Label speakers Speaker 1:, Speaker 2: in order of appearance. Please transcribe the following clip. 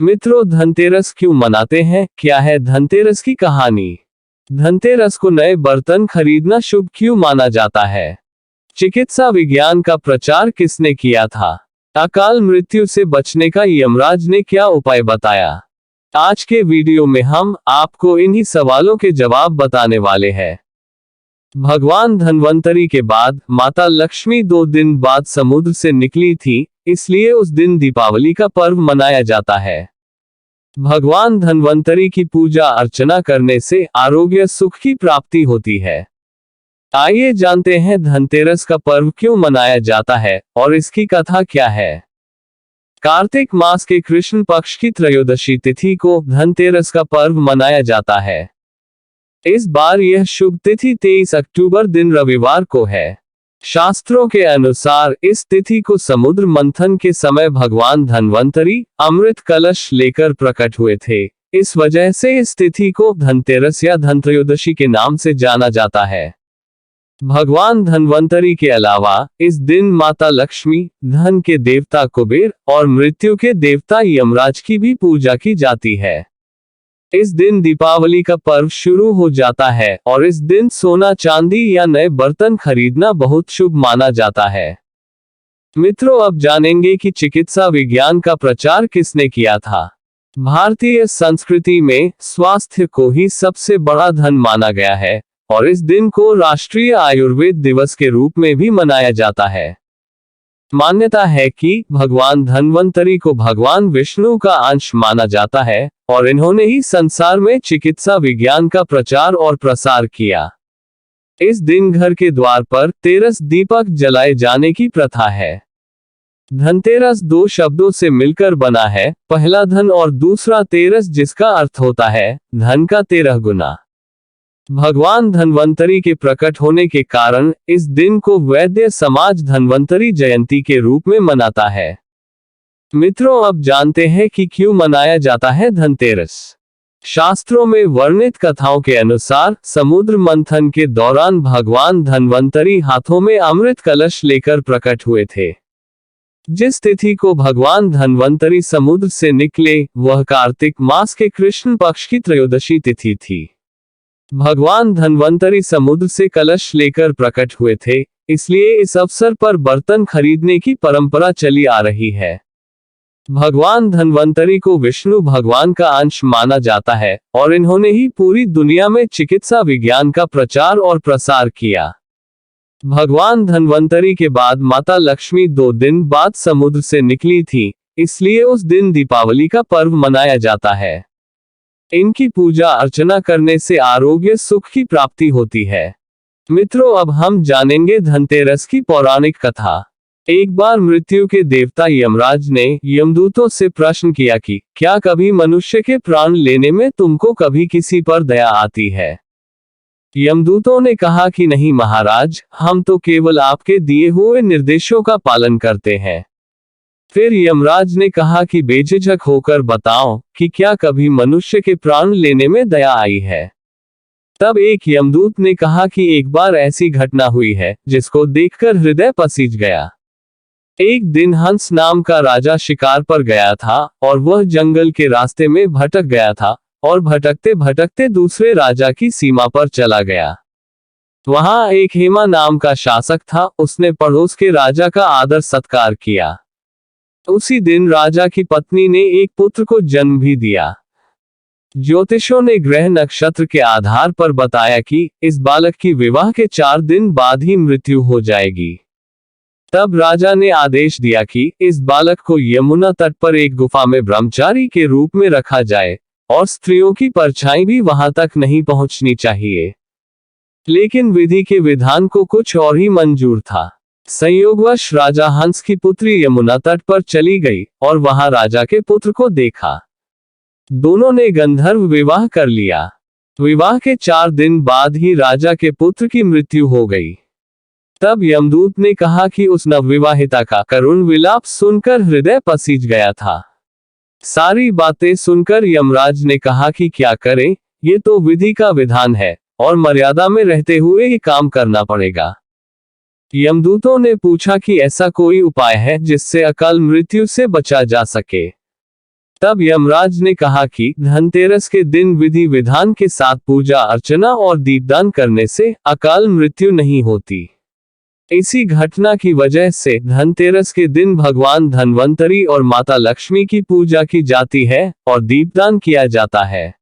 Speaker 1: मित्रों, धनतेरस क्यों मनाते हैं? क्या है धनतेरस की कहानी? धनतेरस को नए बर्तन खरीदना शुभ क्यों माना जाता है? चिकित्सा विज्ञान का प्रचार किसने किया था? अकाल मृत्यु से बचने का यमराज ने क्या उपाय बताया? आज के वीडियो में हम आपको इन्हीं सवालों के जवाब बताने वाले हैं। भगवान धन्वंतरी के बाद माता लक्ष्मी 2 दिन बाद समुद्र से निकली थी, इसलिए उस दिन दीपावली का पर्व मनाया जाता है। भगवान धन्वंतरी की पूजा अर्चना करने से आरोग्य सुख की प्राप्ति होती है। आइए जानते हैं धनतेरस का पर्व क्यों मनाया जाता है और इसकी कथा क्या है। कार्तिक मास के कृष्ण पक्ष की त्रयोदशी तिथि को धनतेरस का पर्व मनाया जाता है। इस बार यह शुभ तिथि 23 अक्टूबर दिन रविवार को है। शास्त्रों के अनुसार इस तिथि को समुद्र मंथन के समय भगवान धन्वंतरी अमृत कलश लेकर प्रकट हुए थे। इस वजह से इस तिथि को धनतेरस या धनत्रयोदशी के नाम से जाना जाता है। भगवान धन्वंतरी के अलावा इस दिन माता लक्ष्मी, धन के देवता कुबेर और मृत्यु के देवता यमराज की भी पूजा की जाती है। इस दिन दीपावली का पर्व शुरू हो जाता है और इस दिन सोना चांदी या नए बर्तन खरीदना बहुत शुभ माना जाता है। मित्रों, अब जानेंगे कि चिकित्सा विज्ञान का प्रचार किसने किया था। भारतीय संस्कृति में स्वास्थ्य को ही सबसे बड़ा धन माना गया है और इस दिन को राष्ट्रीय आयुर्वेद दिवस के रूप में भी मनाया जाता है। मान्यता है कि भगवान धन्वंतरी को भगवान विष्णु का अंश माना जाता है और इन्होंने ही संसार में चिकित्सा विज्ञान का प्रचार और प्रसार किया। इस दिन घर के द्वार पर तेरस दीपक जलाए जाने की प्रथा है। धनतेरस 2 शब्दों से मिलकर बना है, पहला धन और दूसरा तेरस, जिसका अर्थ होता है धन का 13 गुना। भगवान धन्वंतरी के प्रकट होने के कारण इस दिन को वैद्य समाज धन्वंतरी जयंती के रूप में मनाता है। मित्रों, अब जानते हैं कि क्यों मनाया जाता है धनतेरस। शास्त्रों में वर्णित कथाओं के अनुसार समुद्र मंथन के दौरान भगवान धन्वंतरी हाथों में अमृत कलश लेकर प्रकट हुए थे। जिस तिथि को भगवान धन्वंतरी समुद्र से निकले वह कार्तिक मास के कृष्ण पक्ष की त्रयोदशी तिथि थी। भगवान धन्वंतरी समुद्र से कलश लेकर प्रकट हुए थे, इसलिए इस अवसर पर बर्तन खरीदने की परंपरा चली आ रही है। भगवान धन्वंतरी को विष्णु भगवान का अंश माना जाता है और इन्होंने ही पूरी दुनिया में चिकित्सा विज्ञान का प्रचार और प्रसार किया। भगवान धन्वंतरी के बाद माता लक्ष्मी 2 दिन बाद समुद्र से निकली थी, इसलिए उस दिन दीपावली का पर्व मनाया जाता है। इनकी पूजा अर्चना करने से आरोग्य सुख की प्राप्ति होती है। मित्रों, अब हम जानेंगे धनतेरस की पौराणिक कथा। एक बार मृत्यु के देवता यमराज ने यमदूतों से प्रश्न किया कि क्या कभी मनुष्य के प्राण लेने में तुमको कभी किसी पर दया आती है? यमदूतों ने कहा कि नहीं महाराज, हम तो केवल आपके दिए हुए निर्देशों का पालन करते हैं। फिर यमराज ने कहा कि बेझिझक होकर बताओ कि क्या कभी मनुष्य के प्राण लेने में दया आई है? तब एक यमदूत ने कहा कि एक बार ऐसी घटना हुई है जिसको देखकर हृदय पसीज गया। एक दिन हंस नाम का राजा शिकार पर गया था और वह जंगल के रास्ते में भटक गया था और भटकते भटकते दूसरे राजा की सीमा पर चला गया। वहां एक हेमा नाम का शासक था, उसने पड़ोस के राजा का आदर सत्कार किया। उसी दिन राजा की पत्नी ने एक पुत्र को जन्म भी दिया। ज्योतिषों ने ग्रह नक्षत्र के आधार पर बताया कि इस बालक की विवाह के 4 दिन बाद ही मृत्यु हो जाएगी। तब राजा ने आदेश दिया कि इस बालक को यमुना तट पर एक गुफा में ब्रह्मचारी के रूप में रखा जाए और स्त्रियों की परछाई भी वहां तक नहीं पहुंचनी चाहिए। लेकिन विधि के विधान को कुछ और ही मंजूर था। संयोगवश राजा हंस की पुत्री यमुना तट पर चली गई और वहां राजा के पुत्र को देखा। दोनों ने गंधर्व विवाह कर लिया। विवाह के 4 दिन बाद ही राजा के पुत्र की मृत्यु हो गई। तब यमदूत ने कहा कि उस नवविवाहिता का करुण विलाप सुनकर हृदय पसीज गया था। सारी बातें सुनकर यमराज ने कहा कि क्या करें, ये तो विधि का विधान है और मर्यादा में रहते हुए ये काम करना पड़ेगा। यमदूतों ने पूछा कि ऐसा कोई उपाय है जिससे अकाल मृत्यु से बचा जा सके। तब यमराज ने कहा कि धनतेरस के दिन विधि विधान के साथ पूजा अर्चना और दीपदान करने से अकाल मृत्यु नहीं होती। इसी घटना की वजह से धनतेरस के दिन भगवान धन्वंतरी और माता लक्ष्मी की पूजा की जाती है और दीपदान किया जाता है।